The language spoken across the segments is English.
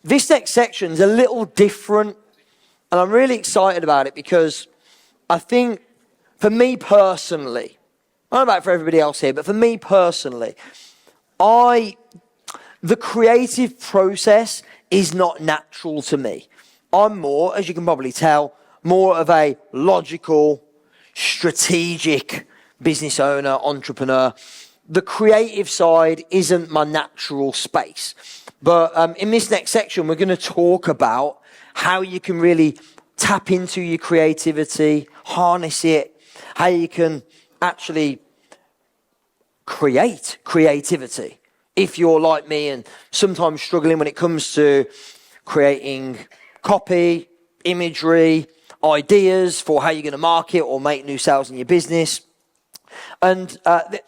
this next section is a little different, and I'm really excited about it because I think for me personally, I don't know about for everybody else here, but for me personally, the creative process is not natural to me. I'm more, as you can probably tell, more of a logical, strategic business owner, entrepreneur. The creative side isn't my natural space. But in this next section, we're going to talk about how you can really tap into your creativity, harness it, how you can actually create creativity. If you're like me and sometimes struggling when it comes to creating copy, imagery, ideas for how you're going to market or make new sales in your business. And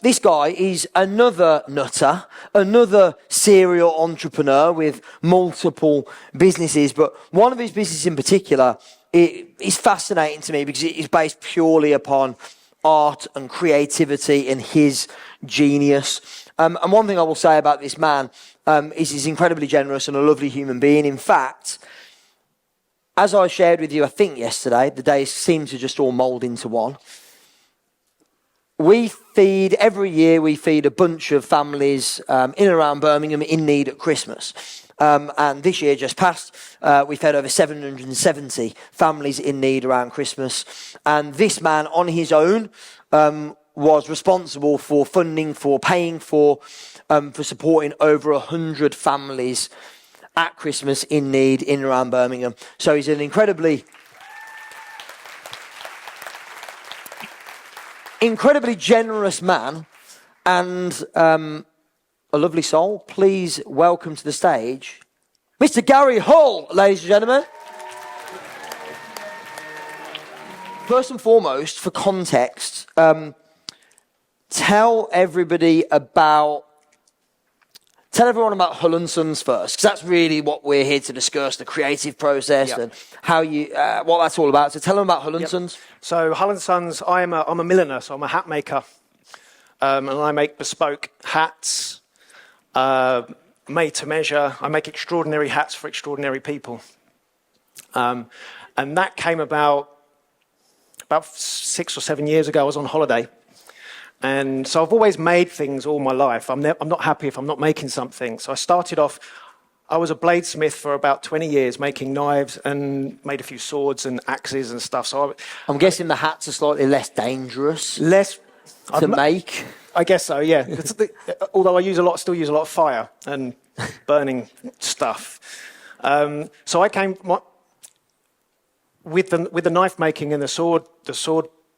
this guy is another nutter, another serial entrepreneur with multiple businesses. But one of his businesses in particular is fascinating to me because it is based purely upon art and creativity and his genius. And one thing I will say about this man is he's incredibly generous and a lovely human being. In fact, as I shared with you, I think yesterday, the days seem to just all mould into one. Every year we feed a bunch of families in and around Birmingham in need at Christmas. And this year just passed, we fed over 770 families in need around Christmas. And this man on his own was responsible for funding, for paying for supporting over 100 families at Christmas in need in and around Birmingham. So he's an incredibly generous man and a lovely soul. Please welcome to the stage Mr. Garey Hull, ladies and gentlemen. First and foremost, for context, tell everyone about Hull & Sons first, because that's really what we're here to discuss, the creative process and how what that's all about. So tell them about Hull & Sons. So Hull & Sons, I'm a milliner, so I'm a hat maker. And I make bespoke hats, made to measure. I make extraordinary hats for extraordinary people. And that came about 6 or 7 years ago. I was on holiday. And so I've always made things all my life. I'm not happy if I'm not making something. So I started off, I was a bladesmith for about 20 years, making knives and made a few swords and axes and stuff. So I'm guessing the hats are slightly less dangerous to make. I guess so, yeah. Although I still use a lot of fire and burning stuff. So I came with the knife making and the sword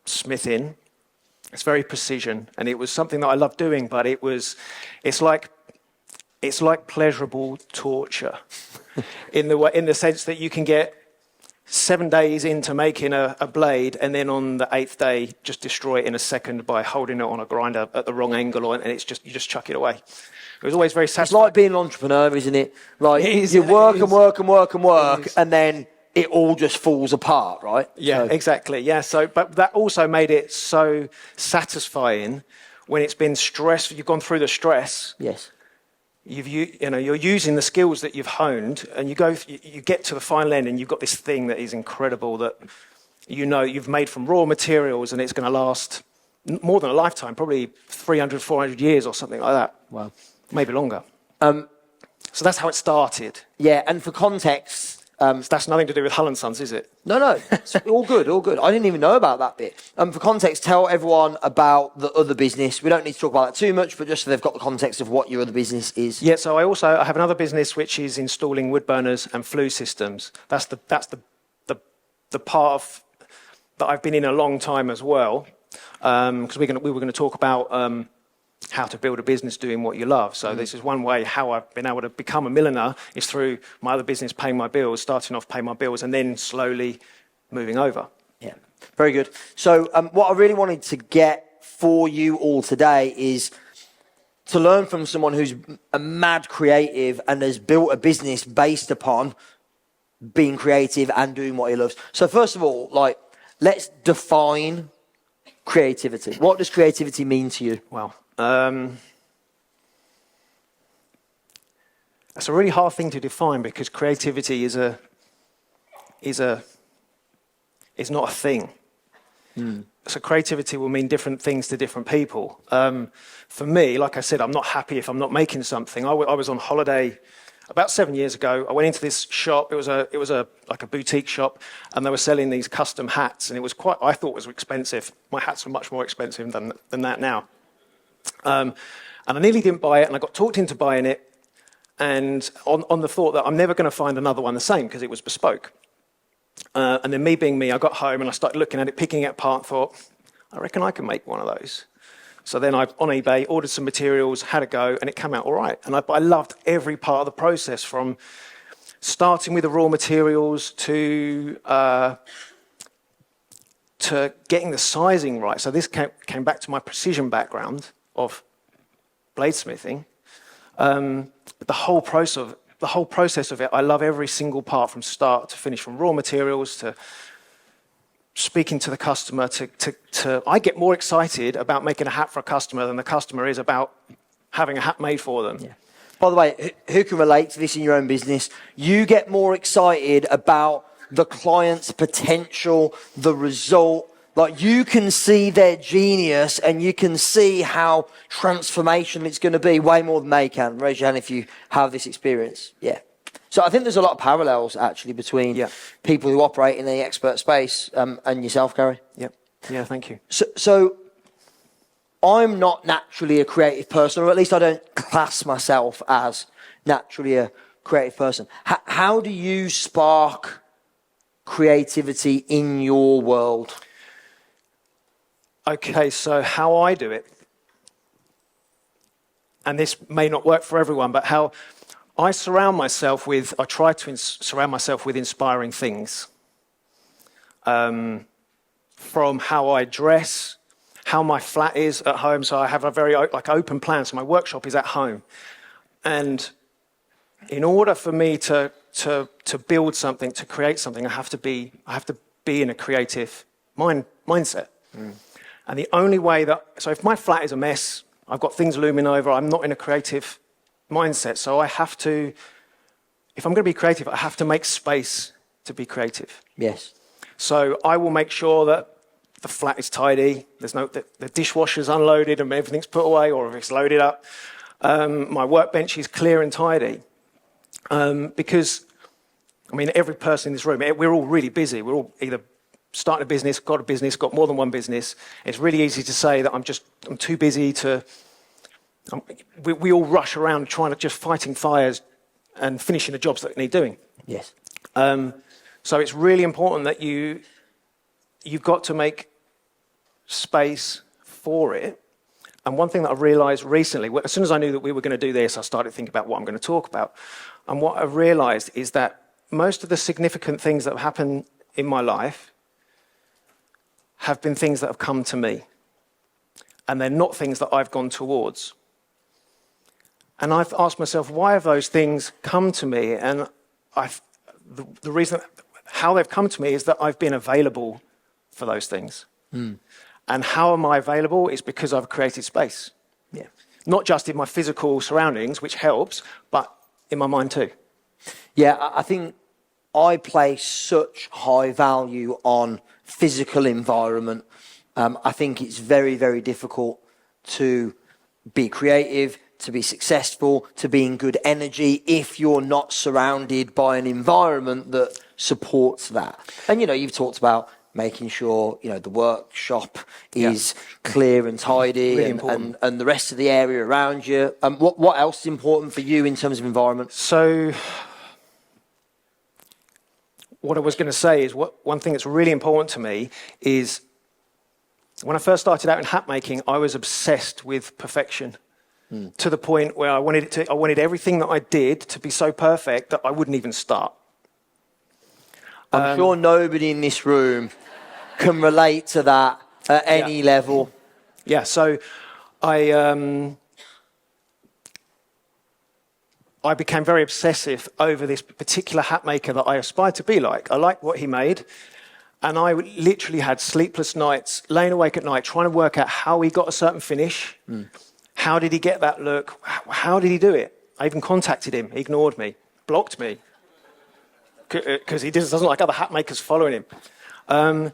smithing. It's very precision, and it was something that I loved doing. But it's like pleasurable torture, in the sense that you can get 7 days into making a blade, and then on the 8th day, just destroy it in a second by holding it on a grinder at the wrong angle, and you just chuck it away. It was always very satisfying. It's like being an entrepreneur, isn't it? Like you work and work, and then it all just falls apart, right? Yeah, exactly. Yeah. So, but that also made it so satisfying when it's been stress. You've gone through the stress. Yes. You're using the skills that you've honed, and you get to the final end, and you've got this thing that is incredible that you've made from raw materials, and it's going to last more than a lifetime, probably 300, 400 years or something like that. Wow. Maybe longer. So that's how it started. Yeah, and for context. So that's nothing to do with Hull & Sons, is it? No, it's all good. I didn't even know about that bit. For context, tell everyone about the other business. We don't need to talk about that too much, but just so they've got the context of what your other business is. Yeah, so I have another business which is installing wood burners and flue systems. That's the part of that I've been in a long time as well, because we were going to talk about how to build a business doing what you love. So this is one way how I've been able to become a milliner is through my other business paying my bills, starting off paying my bills and then slowly moving over. Yeah, very good. So what I really wanted to get for you all today is to learn from someone who's a mad creative and has built a business based upon being creative and doing what he loves. So first of all, let's define creativity. What does creativity mean to you? Well, That's a really hard thing to define because creativity is not a thing. So creativity will mean different things to different people. For me, like I said, I'm not happy if I'm not making something. I was on holiday about 7 years ago. I went into this shop. It was like a boutique shop, and they were selling these custom hats, and it was I thought it was expensive. My hats were much more expensive than that now. And I nearly didn't buy it, and I got talked into buying it, and on the thought that I'm never going to find another one the same because it was bespoke. And then me being me, I got home and I started looking at it, picking it apart, thought, I reckon I can make one of those. So then I, on eBay, ordered some materials, had a go, and it came out all right. And I loved every part of the process, from starting with the raw materials to getting the sizing right. So this came back to my precision background of bladesmithing. But the whole process of it, I love every single part from start to finish, from raw materials to speaking to the customer. I get more excited about making a hat for a customer than the customer is about having a hat made for them. Yeah. By the way, who can relate to this in your own business? You get more excited about the client's potential, the result. Like, you can see their genius and you can see how transformational it's going to be way more than they can. Raise your hand if you have this experience. Yeah. So I think there's a lot of parallels actually between people who operate in the expert space and yourself, Garey. Yeah. Yeah, thank you. So I'm not naturally a creative person, or at least I don't class myself as naturally a creative person. How do you spark creativity in your world? Okay, so how I do it, and this may not work for everyone, but how I surround myself with, I try to surround myself with inspiring things. From how I dress, how my flat is at home. So I have a very open plan. So my workshop is at home. And in order for me to build something, to create something, I have to be in a creative mindset. And the only way so if my flat is a mess, I've got things looming over, I'm not in a creative mindset. So I have to, if I'm going to be creative, I have to make space to be creative. Yes. So I will make sure that the flat is tidy, the dishwasher's unloaded and everything's put away, or if it's loaded up. My workbench is clear and tidy. Because, I mean, every person in this room, we're all really busy. We're all either starting a business, got more than one business. It's really easy to say that I'm too busy to... We all rush around trying to just fighting fires and finishing the jobs that need doing. Yes. So it's really important that you've got to make space for it. And one thing that I've realized recently, as soon as I knew that we were going to do this, I started thinking about what I'm going to talk about. And what I've realized is that most of the significant things that have happened in my life have been things that have come to me. And they're not things that I've gone towards. And I've asked myself, why have those things come to me? And the reason how they've come to me is that I've been available for those things. And how am I available? Is because I've created space. Yeah. Not just in my physical surroundings, which helps, but in my mind too. Yeah, I think I place such high value on physical environment. I think it's very, very difficult to be creative, to be successful, to be in good energy if you're not surrounded by an environment that supports that. And, you've talked about making sure, the workshop is clear and tidy, really and the rest of the area around you. What else is important for you in terms of environment? So what I was going to say is one thing that's really important to me is when I first started out in hat making, I was obsessed with perfection to the point where I wanted everything that I did to be so perfect that I wouldn't even start. I'm sure nobody in this room can relate to that at any level. Yeah, so I became very obsessive over this particular hat maker that I aspired to be like. I liked what he made, and I literally had sleepless nights, laying awake at night, trying to work out how he got a certain finish. How did he get that look? How did he do it? I even contacted him. He ignored me, blocked me, because he doesn't like other hat makers following him. And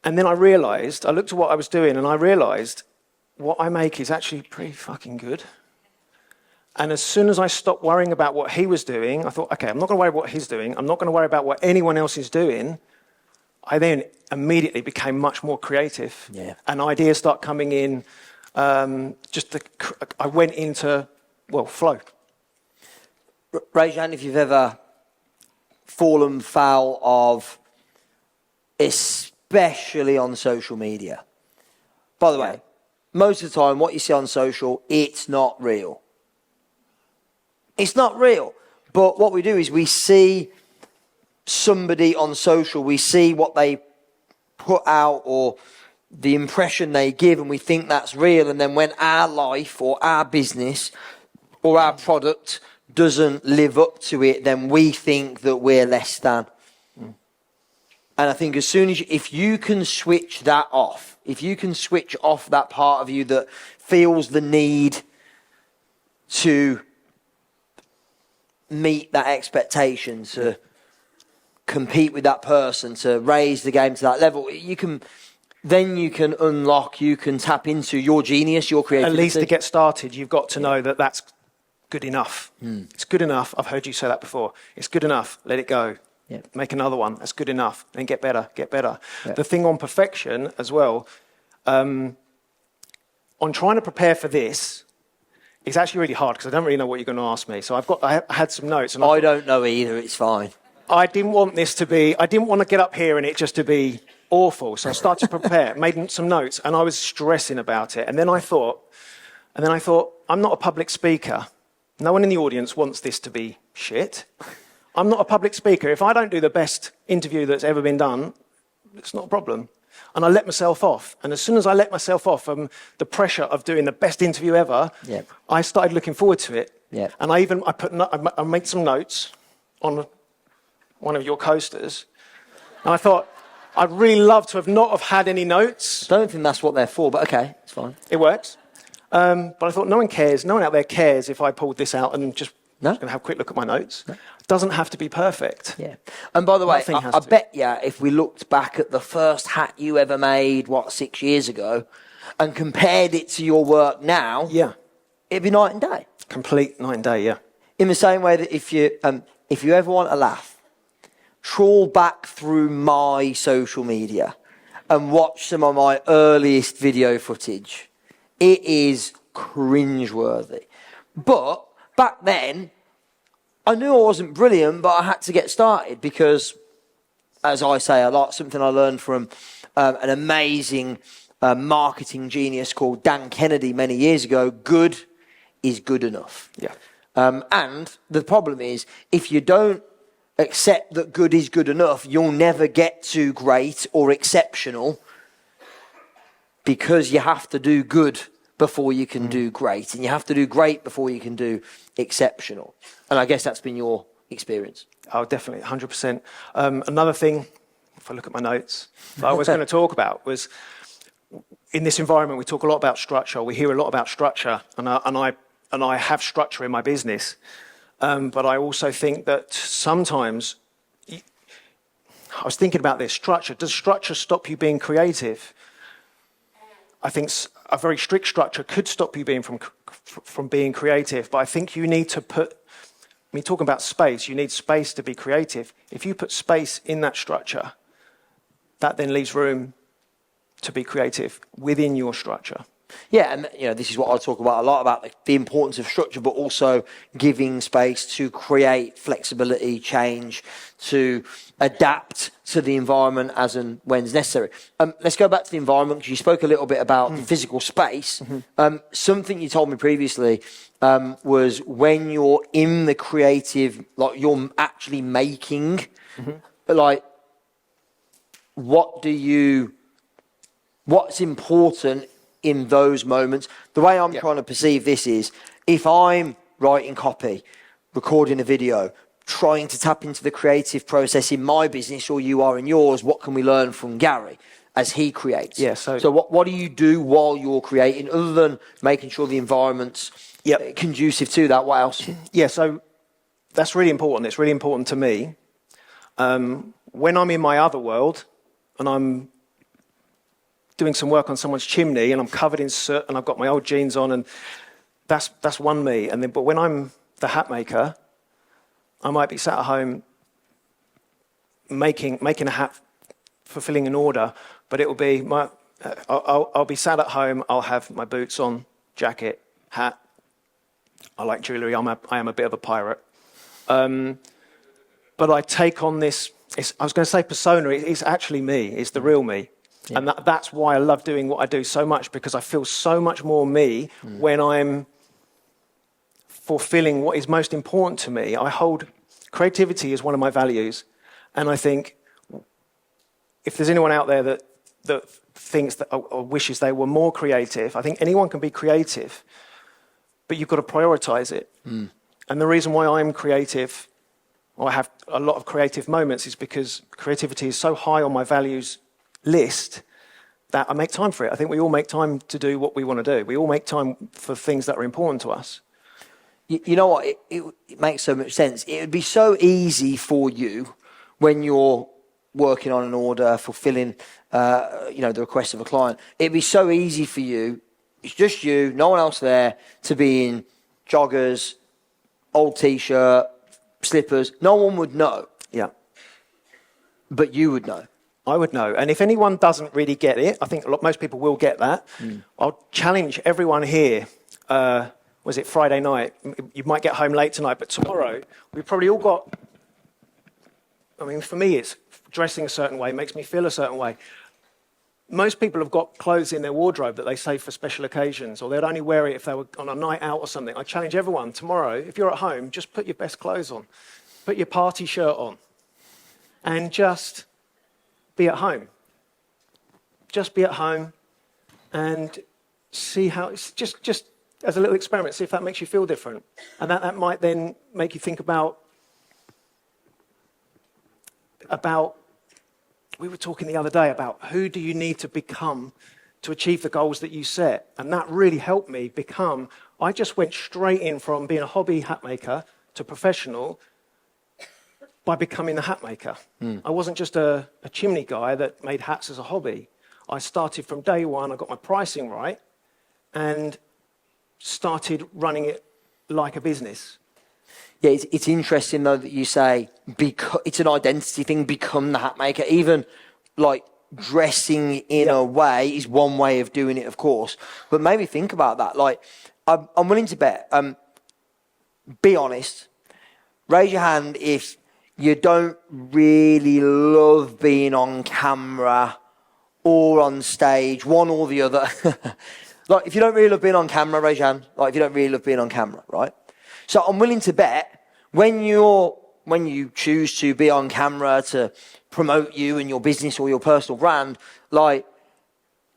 then I looked at what I was doing, and I realised what I make is actually pretty fucking good. And as soon as I stopped worrying about what he was doing, I thought, okay, I'm not going to worry about what he's doing. I'm not going to worry about what anyone else is doing. I then immediately became much more creative. Yeah. And ideas start coming in. I went into, flow. Raise your hand if you've ever fallen foul of, especially on social media. By the way, most of the time, what you see on social, it's not real. It's not real. But what we do is we see somebody on social, we see what they put out or the impression they give, and we think that's real. And then when our life or our business or our product doesn't live up to it, then we think that we're less than. And I think as soon as if you can switch that off, if you can switch off that part of you that feels the need to meet that expectation, to compete with that person, to raise the game to that level, you can unlock, you can tap into your genius, your creativity. At least to get started, you've got to know that that's good enough. It's good enough. I've heard you say that before. It's good enough. Let it go. Yep. Make another one. That's good enough. Then get better. Yep. The thing on perfection as well, on trying to prepare for this, it's actually really hard because I don't really know what you're going to ask me. So I had some notes. And I don't know either. It's fine. I didn't want to get up here and it just to be awful. So I started to prepare, made some notes, and I was stressing about it. And then I thought, I'm not a public speaker. No one in the audience wants this to be shit. I'm not a public speaker. If I don't do the best interview that's ever been done, it's not a problem. And I let myself off. And as soon as I let myself off from the pressure of doing the best interview ever, I started looking forward to it. And I made some notes on one of your coasters. And I thought, I'd really love to not have had any notes. I don't think that's what they're for, but okay, it's fine. It works. But I thought no one out there cares if I pulled this out and just going to have a quick look at my notes. No. It doesn't have to be perfect. Yeah. And by the way, I bet you if we looked back at the first hat you ever made, 6 years ago, and compared it to your work now, it'd be night and day. Complete night and day, yeah. In the same way that if you ever want a laugh, trawl back through my social media and watch some of my earliest video footage. It is cringeworthy. But back then, I knew I wasn't brilliant, but I had to get started because, as I say, something I learned from an amazing marketing genius called Dan Kennedy many years ago. Good is good enough. Yeah. And the problem is, if you don't accept that good is good enough, you'll never get to great or exceptional, because you have to do good before you can do great, and you have to do great before you can do exceptional. And I guess that's been your experience. Oh, definitely, 100%. Another thing, if I look at my notes, that I was going to talk about was, in this environment, we talk a lot about structure. We hear a lot about structure, and I have structure in my business. But I also think that sometimes, I was thinking about this, does structure stop you being creative? I think a very strict structure could stop you from being creative, but I think you need to talking about space, you need space to be creative. If you put space in that structure, that then leaves room to be creative within your structure. Yeah, and this is what I talk about a lot, about the importance of structure, but also giving space to create flexibility, change, to adapt to the environment as and when's necessary. Let's go back to the environment, because you spoke a little bit about the physical space. Something you told me previously was when you're in the creative, like you're actually making, like what's important in those moments. The way I'm trying to perceive this is, if I'm writing copy, recording a video, trying to tap into the creative process in my business, or you are in yours, what can we learn from Garey as he creates? Yeah, so what do you do while you're creating, other than making sure the environment's conducive to that. What else? Yeah, so that's really important. It's really important to me. When I'm in my other world and I'm doing some work on someone's chimney and I'm covered in soot and I've got my old jeans on, and that's one me. But when I'm the hat maker, I might be sat at home making a hat, fulfilling an order, but it will be I'll be sat at home. I'll have my boots on, jacket, hat. I like jewellery. I am a bit of a pirate. But I take on this. I was going to say persona. It's actually me. It's the real me, and that's why I love doing what I do so much, because I feel so much more me when I'm fulfilling what is most important to me. I hold creativity as one of my values, and I think if there's anyone out there that thinks that or wishes they were more creative, I think anyone can be creative, but you've got to prioritize it. And the reason why I'm creative, or I have a lot of creative moments, is because creativity is so high on my values list that I make time for it. I think we all make time to do what we want to do. We all make time for things that are important to us. You know what? It makes so much sense. It would be so easy for you when you're working on an order, fulfilling, the request of a client. It'd be so easy for you. It's just you, no one else there, to be in joggers, old T-shirt, slippers. No one would know. Yeah. But you would know. I would know. And if anyone doesn't really get it, I think most people will get that. I'll challenge everyone here. Was it Friday night? You might get home late tonight, but tomorrow we've probably all got... I mean, for me, it's dressing a certain way, makes me feel a certain way. Most people have got clothes in their wardrobe that they save for special occasions, or they'd only wear it if they were on a night out or something. I challenge everyone, tomorrow, if you're at home, just put your best clothes on. Put your party shirt on. And just be at home. Just be at home and see how... It's just as a little experiment, see if that makes you feel different. And that might then make you think about... We were talking the other day about who do you need to become to achieve the goals that you set. And that really helped me become... I just went straight in from being a hobby hat maker to professional by becoming the hat maker. I wasn't just a chimney guy that made hats as a hobby. I started from day one, I got my pricing right, and started running it like a business. Yeah, it's interesting, though, that you say it's an identity thing, become the hat maker. Even, like, dressing in a way is one way of doing it, of course. But maybe think about that. Like, I'm willing to bet, be honest, raise your hand if you don't really love being on camera or on stage, one or the other. Like, if you don't really love being on camera, raise your hand. Like, if you don't really love being on camera, right? So I'm willing to bet when you choose to be on camera to promote you and your business or your personal brand, like,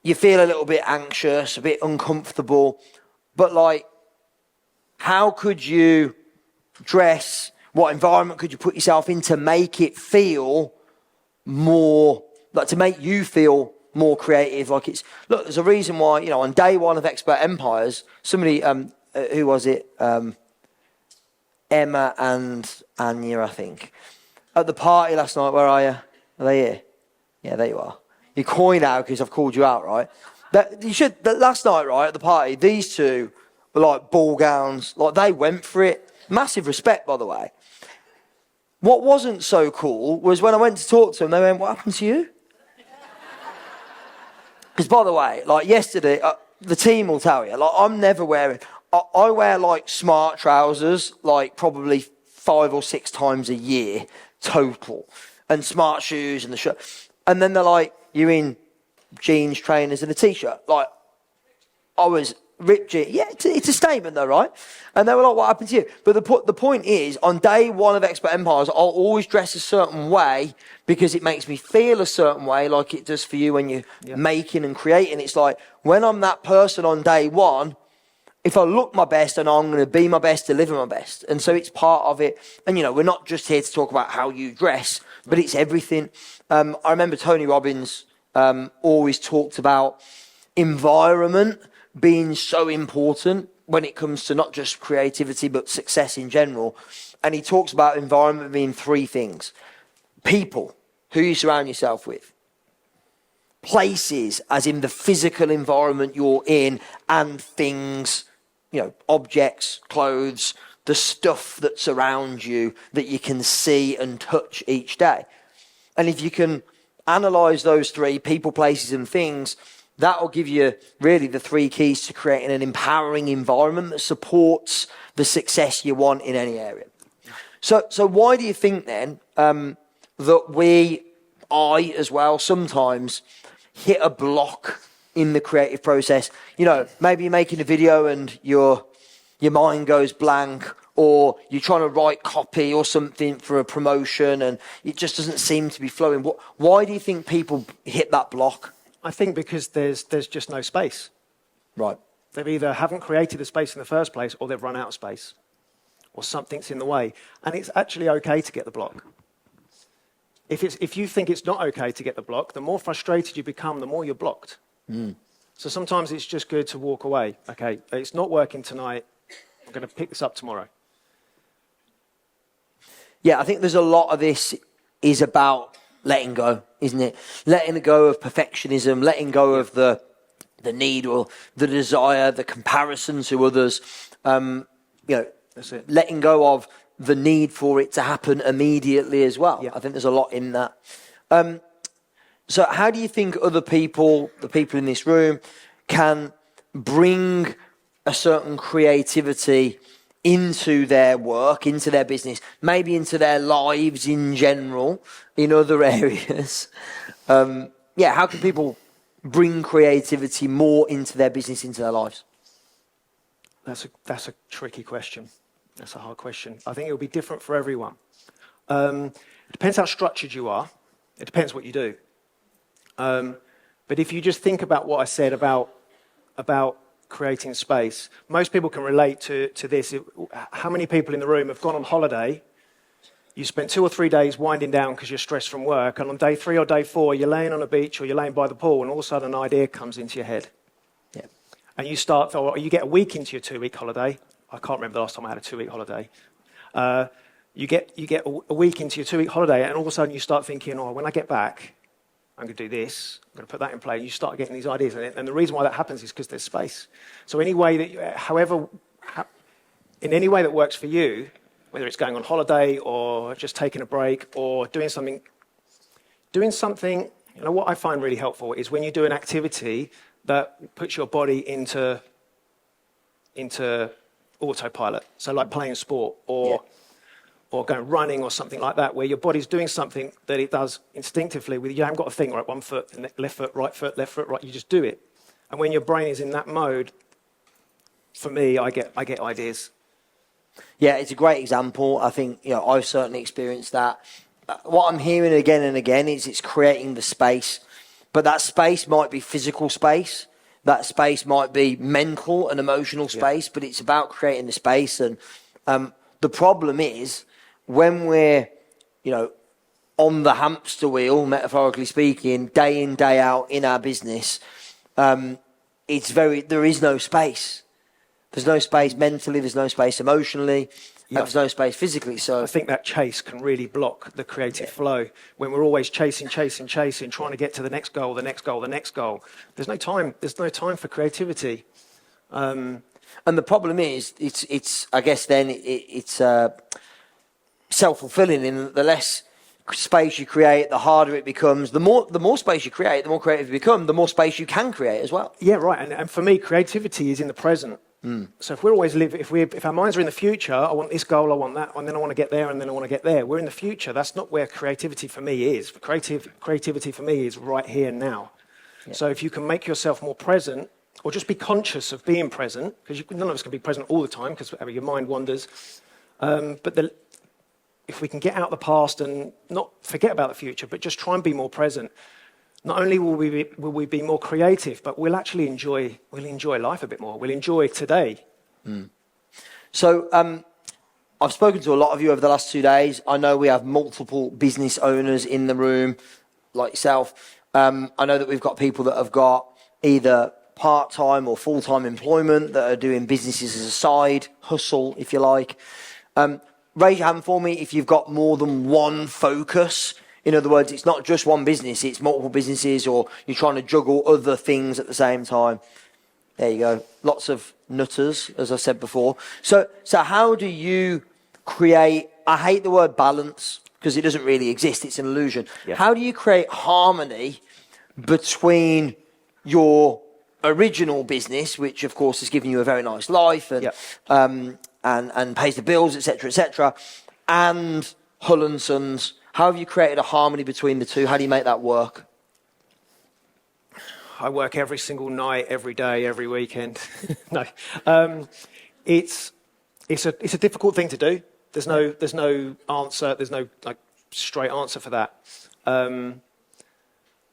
you feel a little bit anxious, a bit uncomfortable. But, like, how could you dress? What environment could you put yourself in to make it feel more, like, to make you feel more creative? Like, look, there's a reason why, on day one of Expert Empires, somebody, who was it? Emma and Anya, I think. At the party last night, where are you? Are they here? Yeah, there you are. You're coy now because I've called you out, right? Last night, right, at the party, these two were like ball gowns. Like, they went for it. Massive respect, by the way. What wasn't so cool was when I went to talk to them, they went, "What happened to you?" Because, by the way, like yesterday, the team will tell you, like, I'm never wearing... I wear, like, smart trousers, like, probably 5 or 6 times a year, total. And smart shoes and the shirt. And then they're like, "You're in jeans, trainers and a T-shirt." Like, I was ripped jeans. Yeah, it's a statement though, right? And they were like, "What happened to you?" But the point is, on day one of Expert Empires, I'll always dress a certain way because it makes me feel a certain way, like it does for you when you're making and creating. It's like, when I'm that person on day one, if I look my best, and I'm going to be my best, deliver my best. And so it's part of it. And, we're not just here to talk about how you dress, but it's everything. I remember Tony Robbins always talked about environment being so important. when it comes to not just creativity, but success in general. And he talks about environment being three things: people, who you surround yourself with; places, as in the physical environment you're in, and things, objects, clothes, the stuff that's around you that you can see and touch each day. And if you can analyze those three, people, places, and things, that will give you really the three keys to creating an empowering environment that supports the success you want in any area. So why do you think then that I as well, sometimes hit a block in the creative process? Maybe you're making a video and your mind goes blank, or you're trying to write copy or something for a promotion and it just doesn't seem to be flowing. Why do you think people hit that block? I think because there's just no space. Right. They've either haven't created the space in the first place, or they've run out of space, or something's in the way. And it's actually okay to get the block. If you think it's not okay to get the block, the more frustrated you become, the more you're blocked. So sometimes it's just good to walk away. Okay, it's not working tonight. I'm going to pick this up tomorrow. Yeah, I think there's a lot of this is about letting go, isn't it? Letting go of perfectionism, letting go of the need or the desire, the comparison to others. That's it. Letting go of the need for it to happen immediately as well. Yeah. I think there's a lot in that. So how do you think other people, the people in this room, can bring a certain creativity into their work, into their business, maybe into their lives in general, in other areas? How can people bring creativity more into their business, into their lives? That's a tricky question. That's a hard question. I think it'll be different for everyone. It depends how structured you are. It depends what you do. But if you just think about what I said about creating space, most people can relate to this. How many people in the room have gone on holiday? You spent 2 or 3 days winding down because you're stressed from work, and on day 3 or day 4, you're laying on a beach or you're laying by the pool, and all of a sudden an idea comes into your head. Yeah. And you get a week into your 2-week holiday. I can't remember the last time I had a 2-week holiday. You get a week into your 2-week holiday, and all of a sudden you start thinking, when I get back, I'm going to do this, I'm going to put that in play. You start getting these ideas. And the reason why that happens is because there's space. So any way that, in any way that works for you, whether it's going on holiday or just taking a break or doing something, what I find really helpful is when you do an activity that puts your body into autopilot. So like playing sport or going running or something like that, where your body's doing something that it does instinctively. You haven't got to think, right, one foot, left foot, left foot, right. You just do it. And when your brain is in that mode, for me, I get ideas. Yeah, it's a great example. I think, I've certainly experienced that. What I'm hearing again and again is it's creating the space. But that space might be physical space. That space might be mental and emotional space, but it's about creating the space. And the problem is when we're, on the hamster wheel, metaphorically speaking, day in, day out in our business, there is no space. There's no space mentally, there's no space emotionally, there's no space physically. So I think that chase can really block the creative flow. When we're always chasing, trying to get to the next goal, the next goal, the next goal. There's no time for creativity. And the problem is, it's I guess then it's self-fulfilling. In the less space you create, the harder it becomes. The more space you create, the more creative you become. The more space you can create as well. Yeah, right. And for me, creativity is in the present. So if we're always if our minds are in the future, I want this goal, I want that, and then I want to get there, and then I want to get there. We're in the future. That's not where creativity for me is. Creativity for me is right here now. Yeah. So if you can make yourself more present, or just be conscious of being present, because none of us can be present all the time, because your mind wanders. If we can get out the past and not forget about the future, but just try and be more present, not only will we be more creative, but we'll actually enjoy life a bit more. We'll enjoy today. So I've spoken to a lot of you over the last 2 days. I know we have multiple business owners in the room, like yourself. I know that we've got people that have got either part-time or full-time employment that are doing businesses as a side hustle, if you like. Raise your hand for me if you've got more than one focus. In other words, it's not just one business, it's multiple businesses, or you're trying to juggle other things at the same time. There you go. Lots of nutters, as I said before. So how do you create, I hate the word balance because it doesn't really exist, it's an illusion. Yeah. How do you create harmony between your original business, which of course has given you a very nice life and and pays the bills, etc., and Hull & Sons? How have you created a harmony between the two? How do you make that work? I work every single night, every day, every weekend. No, it's a difficult thing to do. There's no answer. There's no like straight answer for that.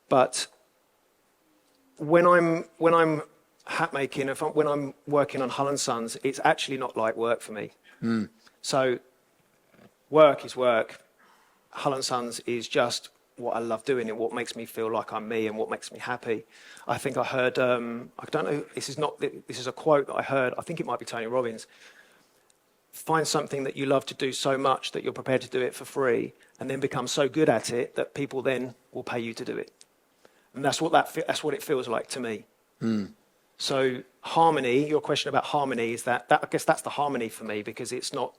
But when I'm hat making, when I'm working on Hull & Sons, it's actually not like work for me. So work is work. Hull & Sons is just what I love doing and what makes me feel like I'm me and what makes me happy. I think I heard, I don't know, this is a quote that I heard, I think it might be Tony Robbins. Find something that you love to do so much that you're prepared to do it for free and then become so good at it that people then will pay you to do it. And that's what it feels like to me. So harmony, your question about harmony is that I guess that's the harmony for me, because it's not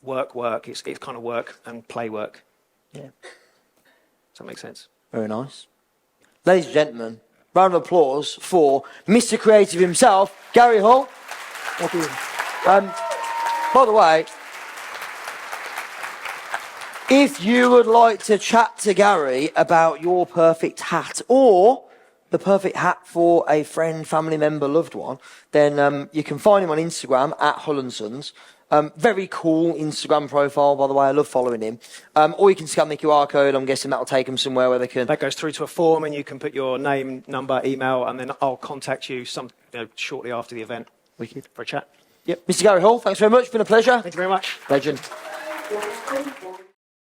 work, it's kind of work and play work. Yeah. Does that make sense? Very nice. Ladies and gentlemen, round of applause for Mr. Creative himself, Garey Hull. Thank you. By the way, if you would like to chat to Garey about your perfect hat or the perfect hat for a friend, family member, loved one, then you can find him on Instagram at Hull & Sons. Very cool Instagram profile, by the way. I love following him. Or you can scan the QR code. I'm guessing that'll take them somewhere where they can... That goes through to a form, and you can put your name, number, email, and then I'll contact you shortly after the event. Wicked. For a chat. Yep. Mr. Garey Hull, thanks very much. It's been a pleasure. Thank you very much. Legend.